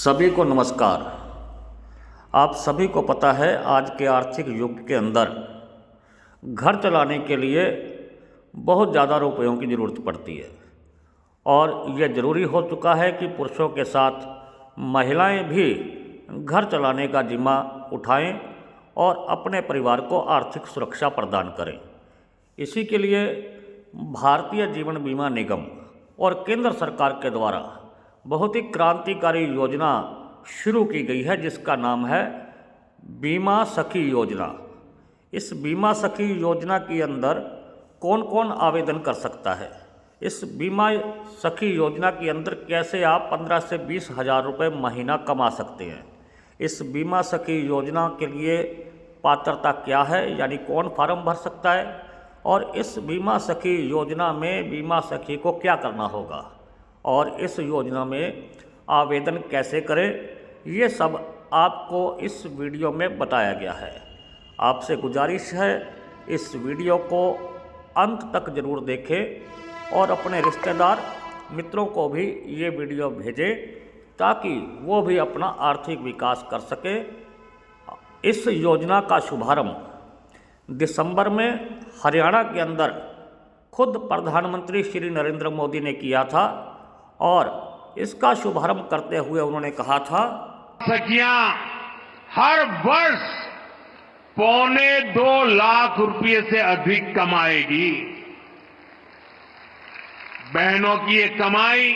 सभी को नमस्कार। आप सभी को पता है आज के आर्थिक युग के अंदर घर चलाने के लिए बहुत ज़्यादा रुपयों की ज़रूरत पड़ती है और यह ज़रूरी हो चुका है कि पुरुषों के साथ महिलाएं भी घर चलाने का जिम्मा उठाएं और अपने परिवार को आर्थिक सुरक्षा प्रदान करें। इसी के लिए भारतीय जीवन बीमा निगम और केंद्र सरकार के द्वारा बहुत ही क्रांतिकारी योजना शुरू की गई है जिसका नाम है बीमा सखी योजना। इस बीमा सखी योजना के अंदर कौन कौन आवेदन कर सकता है, इस बीमा सखी योजना के अंदर कैसे आप 15 से 20 हज़ार रुपये महीना कमा सकते हैं, इस बीमा सखी योजना के लिए पात्रता क्या है, यानी कौन फार्म भर सकता है और इस बीमा सखी योजना में बीमा सखी को क्या करना होगा और इस योजना में आवेदन कैसे करें, ये सब आपको इस वीडियो में बताया गया है। आपसे गुजारिश है इस वीडियो को अंत तक ज़रूर देखें और अपने रिश्तेदार मित्रों को भी ये वीडियो भेजें ताकि वो भी अपना आर्थिक विकास कर सके। इस योजना का शुभारंभ दिसंबर में हरियाणा के अंदर खुद प्रधानमंत्री श्री नरेंद्र मोदी ने किया था और इसका शुभारंभ करते हुए उन्होंने कहा था, सखियां हर वर्ष 2.25 लाख रुपए से अधिक कमाएगी। बहनों की ये कमाई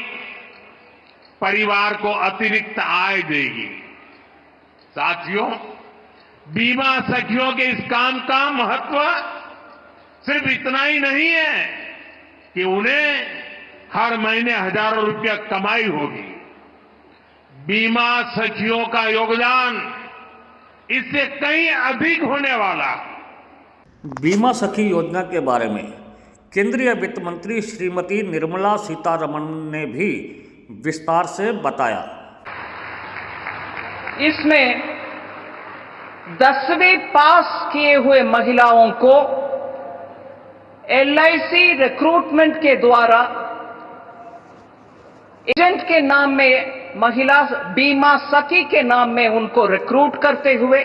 परिवार को अतिरिक्त आय देगी। साथियों, बीमा सखियों के इस काम का महत्व सिर्फ इतना ही नहीं है कि उन्हें हर महीने हजारों रुपया कमाई होगी। बीमा सखियों का योगदान इससे कहीं अधिक होने वाला। बीमा सखी योजना के बारे में केंद्रीय वित्त मंत्री श्रीमती निर्मला सीतारमण ने भी विस्तार से बताया। इसमें 10वीं पास किए हुए महिलाओं को एलआईसी रिक्रूटमेंट के द्वारा एजेंट के नाम में, महिला बीमा सखी के नाम में उनको रिक्रूट करते हुए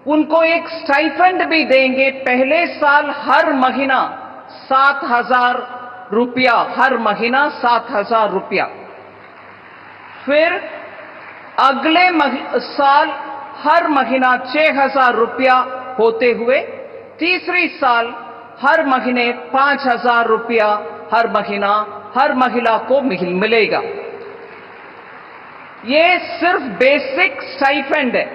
उनको एक स्टाइपेंड भी देंगे। पहले साल हर महीना 7,000 रुपया, हर महीना 7,000 रुपया। फिर अगले साल हर महीना 6,000 रुपया होते हुए तीसरी साल हर महीने 5,000 रुपया हर महीना हर महिला को मिलेगा। ये सिर्फ बेसिक स्टाइपेंड है।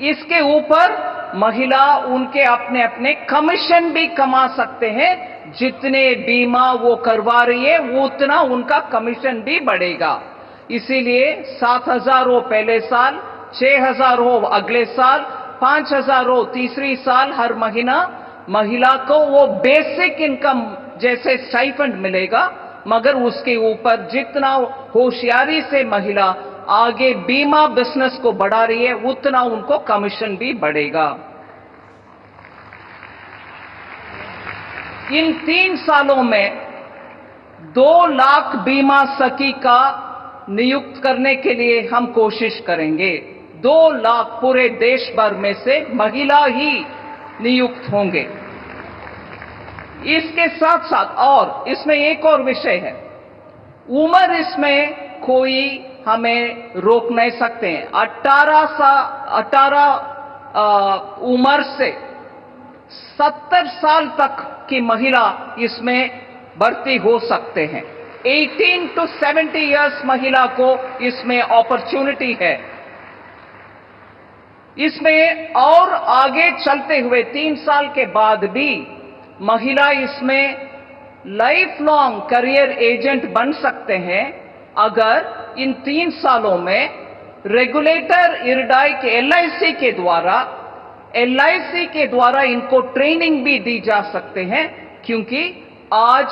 इसके ऊपर महिला उनके अपने अपने कमीशन भी कमा सकते हैं। जितने बीमा वो करवा रही है उतना उनका कमीशन भी बढ़ेगा। इसीलिए 7,000 हो पहले साल, 6,000 हो अगले साल, 5,000 हो तीसरी साल हर महीना महिला को वो बेसिक इनकम जैसे स्टाइपेंड मिलेगा, मगर उसके ऊपर जितना होशियारी से महिला आगे बीमा बिजनेस को बढ़ा रही है उतना उनको कमीशन भी बढ़ेगा। इन 3 सालों में 2 लाख बीमा सखी का नियुक्त करने के लिए हम कोशिश करेंगे। 2 लाख पूरे देश भर में से महिला ही नियुक्त होंगे। इसके साथ साथ और इसमें एक और विषय है, उम्र इसमें कोई हमें रोक नहीं सकते हैं। 18 उम्र से 70 साल तक की महिला इसमें भर्ती हो सकते हैं। 18 to 70 इयर्स महिला को इसमें अपॉर्चुनिटी है। इसमें और आगे चलते हुए 3 साल के बाद भी महिला इसमें लाइफ लॉन्ग करियर एजेंट बन सकते हैं अगर इन 3 सालों में रेगुलेटर इरडाई के एलआईसी के द्वारा इनको ट्रेनिंग भी दी जा सकते हैं। क्योंकि आज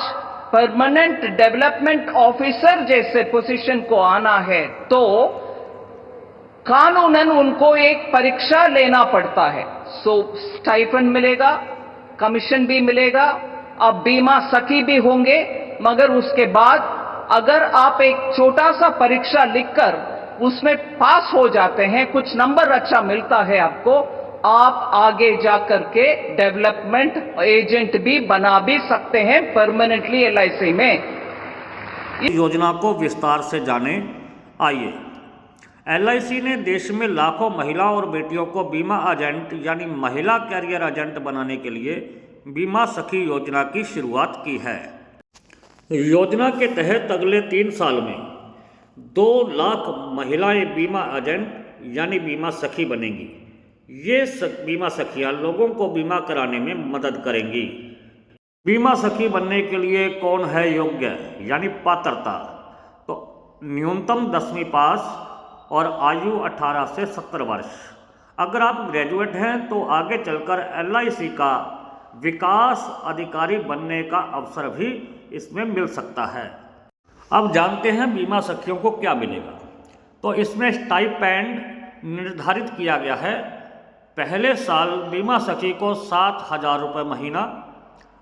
परमानेंट डेवलपमेंट ऑफिसर जैसे पोजीशन को आना है तो कानूनन उनको एक परीक्षा लेना पड़ता है। सो स्टाइपेंड मिलेगा, कमीशन भी मिलेगा, अब बीमा सखी भी होंगे, मगर उसके बाद अगर आप एक छोटा सा परीक्षा लिखकर उसमें पास हो जाते हैं, कुछ नंबर अच्छा मिलता है आपको, आप आगे जाकर के डेवलपमेंट एजेंट भी बना भी सकते हैं परमानेंटली एलआईसी में। इस योजना को विस्तार से जाने आइए। एलआईसी ने देश में लाखों महिला और बेटियों को बीमा एजेंट यानी महिला कैरियर एजेंट बनाने के लिए बीमा सखी योजना की शुरुआत की है। योजना के तहत अगले 3 साल में 2 लाख महिलाएं बीमा एजेंट यानी बीमा सखी बनेंगी। ये बीमा सखियां लोगों को बीमा कराने में मदद करेंगी। बीमा सखी बनने के लिए कौन है योग्य यानी पात्रता? तो न्यूनतम 10वीं पास और आयु 18 से 70 वर्ष। अगर आप ग्रेजुएट हैं तो आगे चलकर एलआईसी का विकास अधिकारी बनने का अवसर भी इसमें मिल सकता है। अब जानते हैं बीमा सखियों को क्या मिलेगा। तो इसमें स्टाइपेंड निर्धारित किया गया है। पहले साल बीमा सखी को 7,000 रुपये महीना,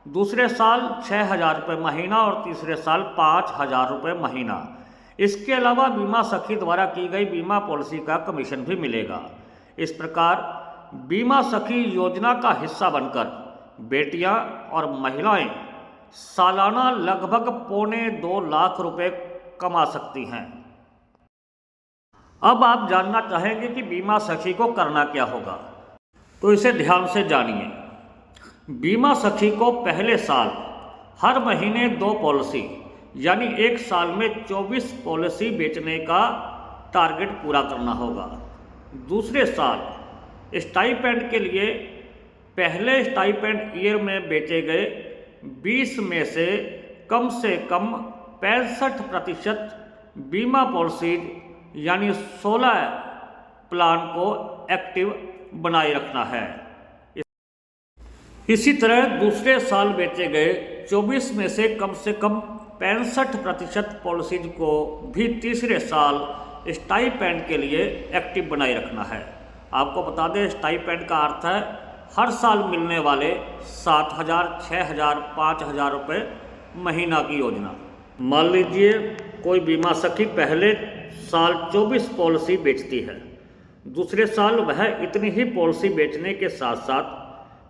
दूसरे साल 6,000 रुपये महीना और तीसरे साल 5,000 रुपये महीना। इसके अलावा बीमा सखी द्वारा की गई बीमा पॉलिसी का कमीशन भी मिलेगा। इस प्रकार बीमा सखी योजना का हिस्सा बनकर बेटियां और महिलाएं सालाना लगभग 2.25 लाख रुपए कमा सकती हैं। अब आप जानना चाहेंगे कि बीमा सखी को करना क्या होगा, तो इसे ध्यान से जानिए। बीमा सखी को पहले साल हर महीने 2 पॉलिसी यानी एक साल में 24 पॉलिसी बेचने का टारगेट पूरा करना होगा। दूसरे साल स्टाइपेंड के लिए पहले स्टाइपेंड ईयर में बेचे गए 20 में से कम 65% बीमा पॉलिसीज यानी 16 प्लान को एक्टिव बनाए रखना है। इसी तरह दूसरे साल बेचे गए 24 में से कम 65% पॉलिसीज को भी तीसरे साल स्टाइपेंड के लिए एक्टिव बनाए रखना है। आपको बता दें, स्टाइपेंड का अर्थ है हर साल मिलने वाले 7,000, 6,000, 5,000 रुपये महीना की योजना। मान लीजिए कोई बीमा सखी पहले साल 24 पॉलिसी बेचती है, दूसरे साल वह इतनी ही पॉलिसी बेचने के साथ साथ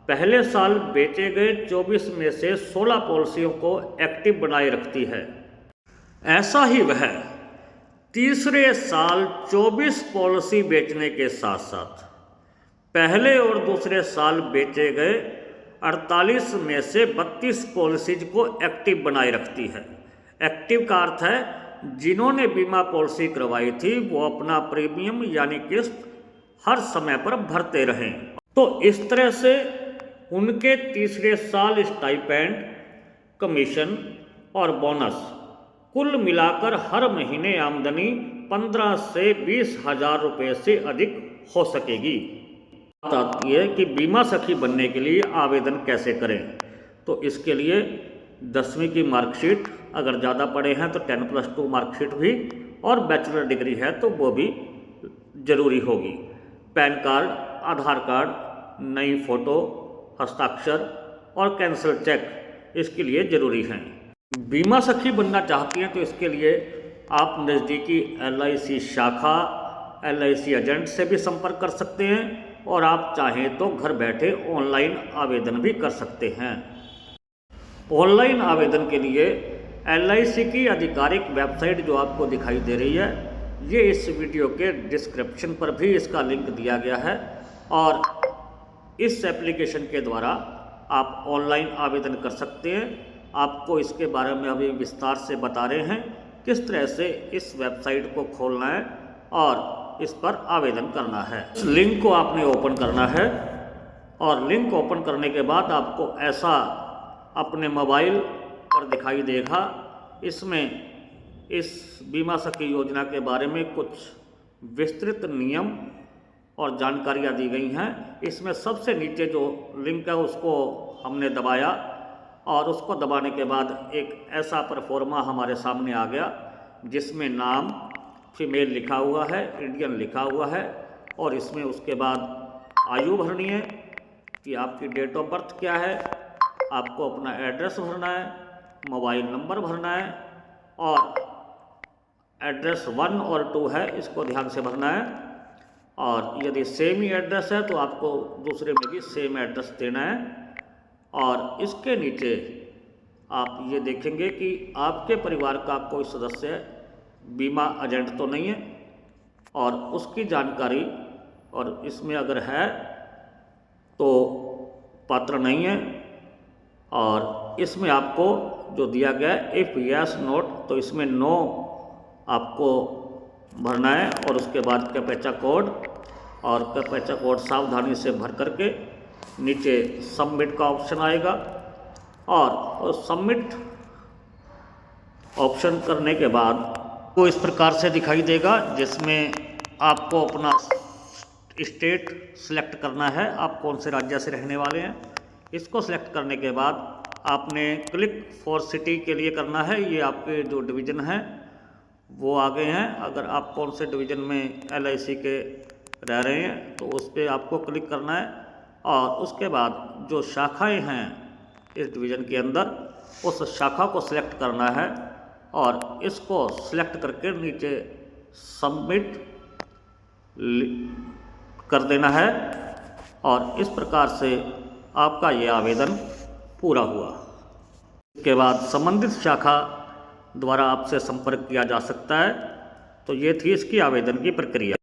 पहले साल बेचे गए 24 में से 16 पॉलिसियों को एक्टिव बनाए रखती है। ऐसा ही वह तीसरे साल 24 पॉलिसी बेचने के साथ साथ पहले और दूसरे साल बेचे गए 48 में से 32 पॉलिसीज को एक्टिव बनाए रखती है। एक्टिव का अर्थ है जिन्होंने बीमा पॉलिसी करवाई थी वो अपना प्रीमियम यानी किस्त हर समय पर भरते रहें। तो इस तरह से उनके तीसरे साल स्टाइपेंड, कमीशन और बोनस कुल मिलाकर हर महीने आमदनी 15 से 20,000 रुपये से अधिक हो सकेगी। बात आती है कि बीमा सखी बनने के लिए आवेदन कैसे करें। तो इसके लिए 10वीं की मार्कशीट, अगर ज़्यादा पढ़े हैं तो 10+2 मार्कशीट भी, और बैचलर डिग्री है तो वो भी ज़रूरी होगी। पैन कार्ड, आधार कार्ड, नई फ़ोटो, हस्ताक्षर और कैंसिल चेक इसके लिए ज़रूरी हैं। बीमा सखी बनना चाहती हैं तो इसके लिए आप नज़दीकी एलआईसी शाखा, एलआईसी एजेंट से भी संपर्क कर सकते हैं और आप चाहें तो घर बैठे ऑनलाइन आवेदन भी कर सकते हैं। ऑनलाइन आवेदन के लिए एलआईसी की आधिकारिक वेबसाइट जो आपको दिखाई दे रही है, ये इस वीडियो के डिस्क्रिप्शन पर भी इसका लिंक दिया गया है और इस एप्लीकेशन के द्वारा आप ऑनलाइन आवेदन कर सकते हैं। आपको इसके बारे में अभी विस्तार से बता रहे हैं किस तरह से इस वेबसाइट को खोलना है और इस पर आवेदन करना है। इस लिंक को आपने ओपन करना है और लिंक ओपन करने के बाद आपको ऐसा अपने मोबाइल पर दिखाई देगा। इसमें इस बीमा सखी योजना के बारे में कुछ विस्तृत नियम और जानकारियाँ दी गई हैं। इसमें सबसे नीचे जो लिंक है उसको हमने दबाया और उसको दबाने के बाद एक ऐसा परफॉर्मा हमारे सामने आ गया जिसमें नाम फीमेल लिखा हुआ है, इंडियन लिखा हुआ है और इसमें उसके बाद आयु भरनी है कि आपकी डेट ऑफ बर्थ क्या है, आपको अपना एड्रेस भरना है, मोबाइल नंबर भरना है और एड्रेस 1 और 2 है, इसको ध्यान से भरना है। और यदि सेम ही एड्रेस है तो आपको दूसरे में भी सेम एड्रेस देना है। और इसके नीचे आप ये देखेंगे कि आपके परिवार का कोई सदस्य बीमा एजेंट तो नहीं है, और उसकी जानकारी और इसमें अगर है तो पात्र नहीं है। और इसमें आपको जो दिया गया है इफ़ यस नोट, तो इसमें नो आपको भरना है। और उसके बाद कैप्चा कोड, और कैप्चा कोड सावधानी से भर करके नीचे सबमिट का ऑप्शन आएगा। और सबमिट ऑप्शन करने के बाद वो इस प्रकार से दिखाई देगा, जिसमें आपको अपना स्टेट सेलेक्ट करना है, आप कौन से राज्य से रहने वाले हैं। इसको सेलेक्ट करने के बाद आपने क्लिक फॉर सिटी के लिए करना है। ये आपके जो डिवीज़न हैं वो आ गए हैं। अगर आप कौन से डिवीज़न में LIC के रह रहे हैं तो उस पर आपको क्लिक करना है। और उसके बाद जो शाखाएं हैं इस डिवीज़न के अंदर, उस शाखा को सिलेक्ट करना है और इसको सिलेक्ट करके नीचे सबमिट कर देना है। और इस प्रकार से आपका ये आवेदन पूरा हुआ। इसके बाद संबंधित शाखा द्वारा आपसे संपर्क किया जा सकता है। तो ये थी इसकी आवेदन की प्रक्रिया।